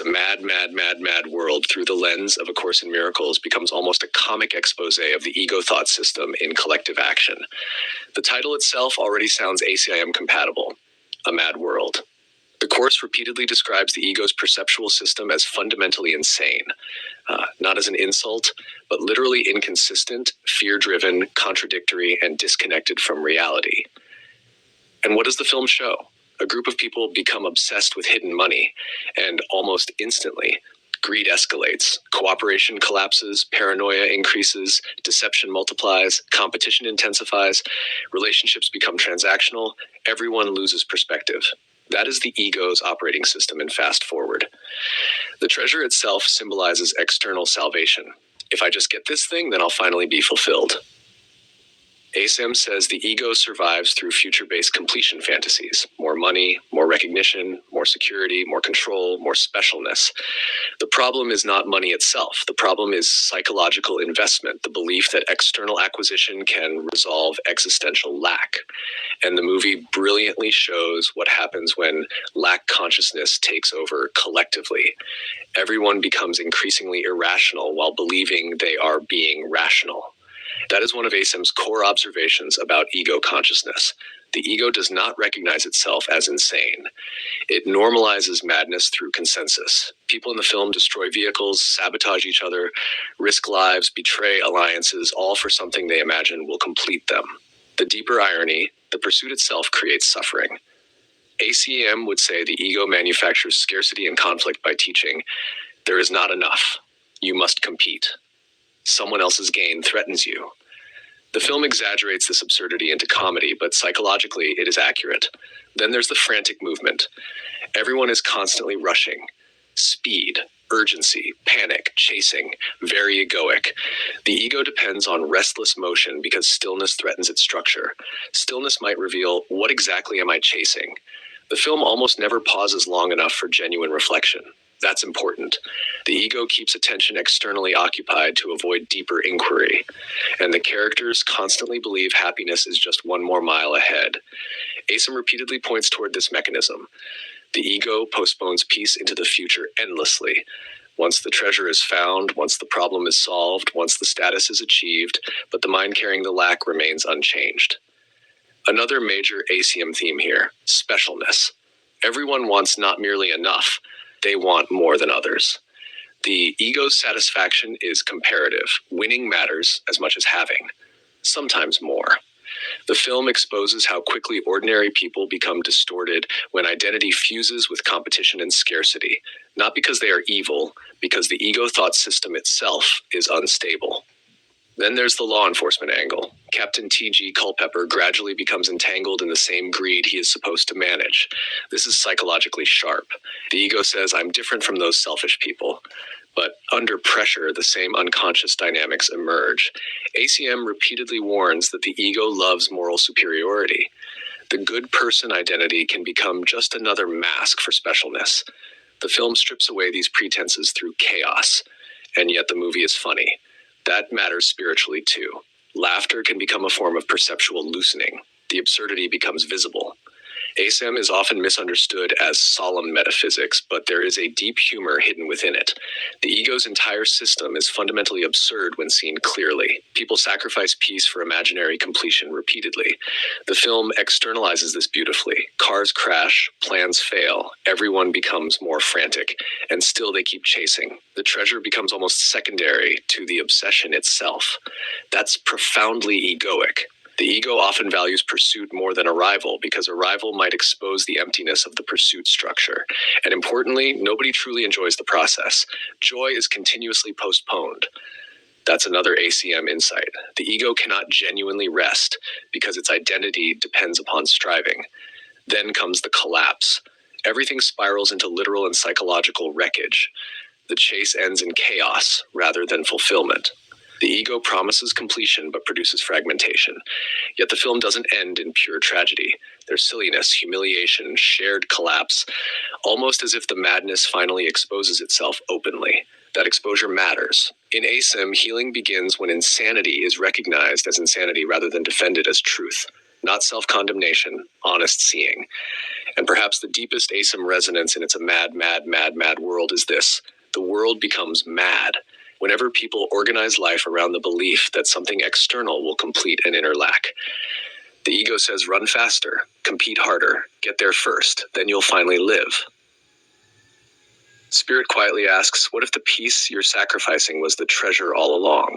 a mad, mad, mad, mad world through the lens of A Course in Miracles becomes almost a comic expose of the ego thought system in collective action. The title itself already sounds ACIM compatible, A Mad World. The Course repeatedly describes the ego's perceptual system as fundamentally insane, not as an insult, but literally inconsistent, fear-driven, contradictory, and disconnected from reality. And what does the film show? A group of people become obsessed with hidden money, and almost instantly, greed escalates, cooperation collapses, paranoia increases, deception multiplies, competition intensifies, relationships become transactional, everyone loses perspective. That is the ego's operating system in Fast Forward. The treasure itself symbolizes external salvation. If I just get this thing, then I'll finally be fulfilled. ACIM says the ego survives through future-based completion fantasies. More money, more recognition, more security, more control, more specialness. The problem is not money itself. The problem is psychological investment, the belief that external acquisition can resolve existential lack. And the movie brilliantly shows what happens when lack consciousness takes over collectively. Everyone becomes increasingly irrational while believing they are being rational. That is one of ACIM's core observations about ego consciousness. The ego does not recognize itself as insane. It normalizes madness through consensus. People in the film destroy vehicles, sabotage each other, risk lives, betray alliances, all for something they imagine will complete them. The deeper irony, the pursuit itself creates suffering. ACIM would say the ego manufactures scarcity and conflict by teaching, there is not enough. You must compete. Someone else's gain threatens you. The film exaggerates this absurdity into comedy, but psychologically it is accurate. Then there's the frantic movement. Everyone is constantly rushing. Speed, urgency, panic, chasing, very egoic. The ego depends on restless motion because stillness threatens its structure. Stillness might reveal, what exactly am I chasing? The film almost never pauses long enough for genuine reflection. That's important. The ego keeps attention externally occupied to avoid deeper inquiry, and the characters constantly believe happiness is just one more mile ahead. ACIM repeatedly points toward this mechanism. The ego postpones peace into the future endlessly. Once the treasure is found, once the problem is solved, once the status is achieved, but the mind carrying the lack remains unchanged. Another major ACIM theme here, specialness. Everyone wants not merely enough, they want more than others. The ego's satisfaction is comparative. Winning matters as much as having, sometimes more. The film exposes how quickly ordinary people become distorted when identity fuses with competition and scarcity, not because they are evil, because the ego thought system itself is unstable. Then there's the law enforcement angle. Captain T.G. Culpepper gradually becomes entangled in the same greed he is supposed to manage. This is psychologically sharp. The ego says, I'm different from those selfish people. But under pressure, the same unconscious dynamics emerge. ACIM repeatedly warns that the ego loves moral superiority. The good person identity can become just another mask for specialness. The film strips away these pretenses through chaos, and yet the movie is funny. That matters spiritually too. Laughter can become a form of perceptual loosening. The absurdity becomes visible. ACIM is often misunderstood as solemn metaphysics, but there is a deep humor hidden within it. The ego's entire system is fundamentally absurd when seen clearly. People sacrifice peace for imaginary completion repeatedly. The film externalizes this beautifully. Cars crash, plans fail, everyone becomes more frantic, and still they keep chasing. The treasure becomes almost secondary to the obsession itself. That's profoundly egoic. The ego often values pursuit more than arrival because arrival might expose the emptiness of the pursuit structure. And importantly, nobody truly enjoys the process. Joy is continuously postponed. That's another ACIM insight. The ego cannot genuinely rest because its identity depends upon striving. Then comes the collapse. Everything spirals into literal and psychological wreckage. The chase ends in chaos rather than fulfillment. The ego promises completion but produces fragmentation. Yet the film doesn't end in pure tragedy. There's silliness, humiliation, shared collapse, almost as if the madness finally exposes itself openly. That exposure matters. In ACIM, healing begins when insanity is recognized as insanity rather than defended as truth. Not self-condemnation, honest seeing. And perhaps the deepest ACIM resonance in It's a Mad, Mad, Mad, Mad World is this. The world becomes mad whenever people organize life around the belief that something external will complete an inner lack. The ego says, run faster, compete harder, get there first, then you'll finally live. Spirit quietly asks, what if the peace you're sacrificing was the treasure all along?